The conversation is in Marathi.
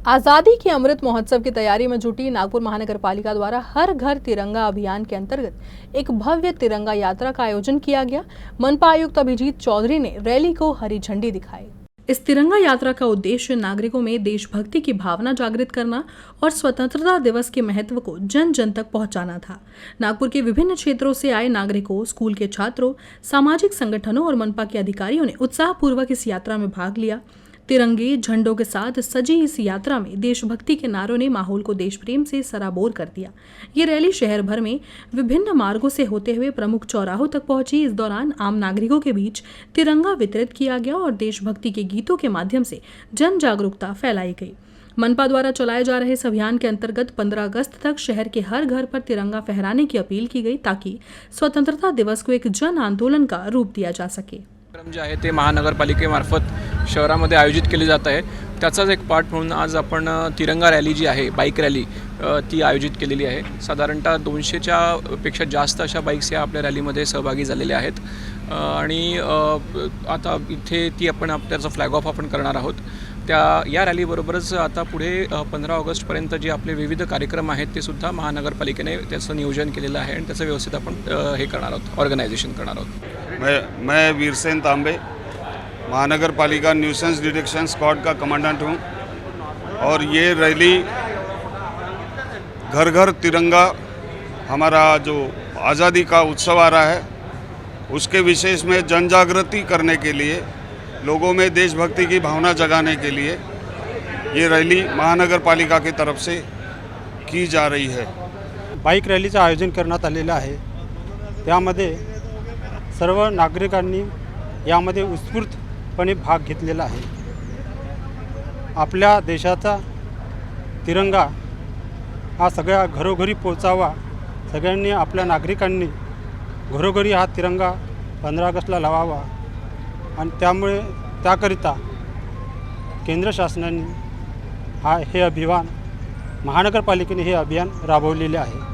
आज़ादी के अमृत महोत्सव की तैयारी में जुटी नागपुर महानगर पालिका द्वारा हर घर तिरंगा अभियान के अंतर्गत एक भव्य तिरंगा यात्रा का आयोजन किया गया। मनपा आयुक्त अभिजीत चौधरी ने रैली को हरी झंडी दिखाई। इस तिरंगा यात्रा का उद्देश्य नागरिकों में देशभक्ति की भावना जागृत करना और स्वतंत्रता दिवस के महत्व को जन जन तक पहुंचाना था। नागपुर के विभिन्न क्षेत्रों से आए नागरिकों, स्कूल के छात्रों, सामाजिक संगठनों और मनपा के अधिकारियों ने उत्साहपूर्वक इस यात्रा में भाग लिया। तिरंगे झंडों के साथ सजी इस यात्रा में देशभक्ति के नारों ने माहौल को देश प्रेम से सराबोर कर दिया। ये रैली शहर भर में विभिन्न मार्गों से होते हुए प्रमुख चौराहों तक पहुंची। इस दौरान आम नागरिकों के बीच तिरंगा वितरित किया गया और देशभक्ति के गीतों के माध्यम से जन जागरूकता फैलाई गई। मनपा द्वारा चलाए जा रहे इस अभियान के अंतर्गत 15 अगस्त तक शहर के हर घर पर तिरंगा फहराने की अपील की गई ताकि स्वतंत्रता दिवस को एक जन आंदोलन का रूप दिया जा सके। कार्यक्रम जे आहे ते महानगरपालिकेमार्फत शहरामध्ये आयोजित केले जात आहे। त्याचाच एक पार्ट म्हणून आज आपण तिरंगा रॅली जी आहे, बाईक रॅली ती आयोजित केलेली आहे। साधारणतः 200च्या पेक्षा जास्त अशा बाईक्स या आपल्या रॅलीमध्ये सहभागी झालेल्या आहेत आणि आता इथे ती आपण त्याचा फ्लॅग ऑफ आपण करणार आहोत। या रॅलीबरोबरच आता पुढे 15 ऑगस्टपर्यंत जे आपले विविध कार्यक्रम आहेत ते सुद्धा महानगरपालिकेने त्याचं नियोजन केलेलं आहे आणि त्याचं व्यवस्थित आपण हे करणार आहोत, ऑर्गनायझेशन करणार आहोत। मैं वीरसेन तांबे महानगर पालिका न्यूसेंस डिटेक्शन स्क्वाड का कमांडेंट हूँ और ये रैली घर घर तिरंगा हमारा जो आज़ादी का उत्सव आ रहा है उसके विशेष में जन जागृति करने के लिए, लोगों में देशभक्ति की भावना जगाने के लिए ये रैली महानगर पालिका की तरफ से की जा रही है। बाईक रॅलीचं आयोजन करण्यात आलेलं आहे। त्यामध्ये सर्व नागरिकांनी यामध्ये उत्स्फूर्तपणे भाग घेतलेला आहे। आपल्या देशाचा तिरंगा हा सगळ्या घरोघरी पोहोचावा, सगळ्यांनी आपल्या नागरिकांनी घरोघरी हा तिरंगा 15 ऑगस्टला लावावा आणि त्यामुळे त्याकरिता केंद्र शासनाने हे अभियान, महानगरपालिकेने हे अभियान राबवलेले आहे।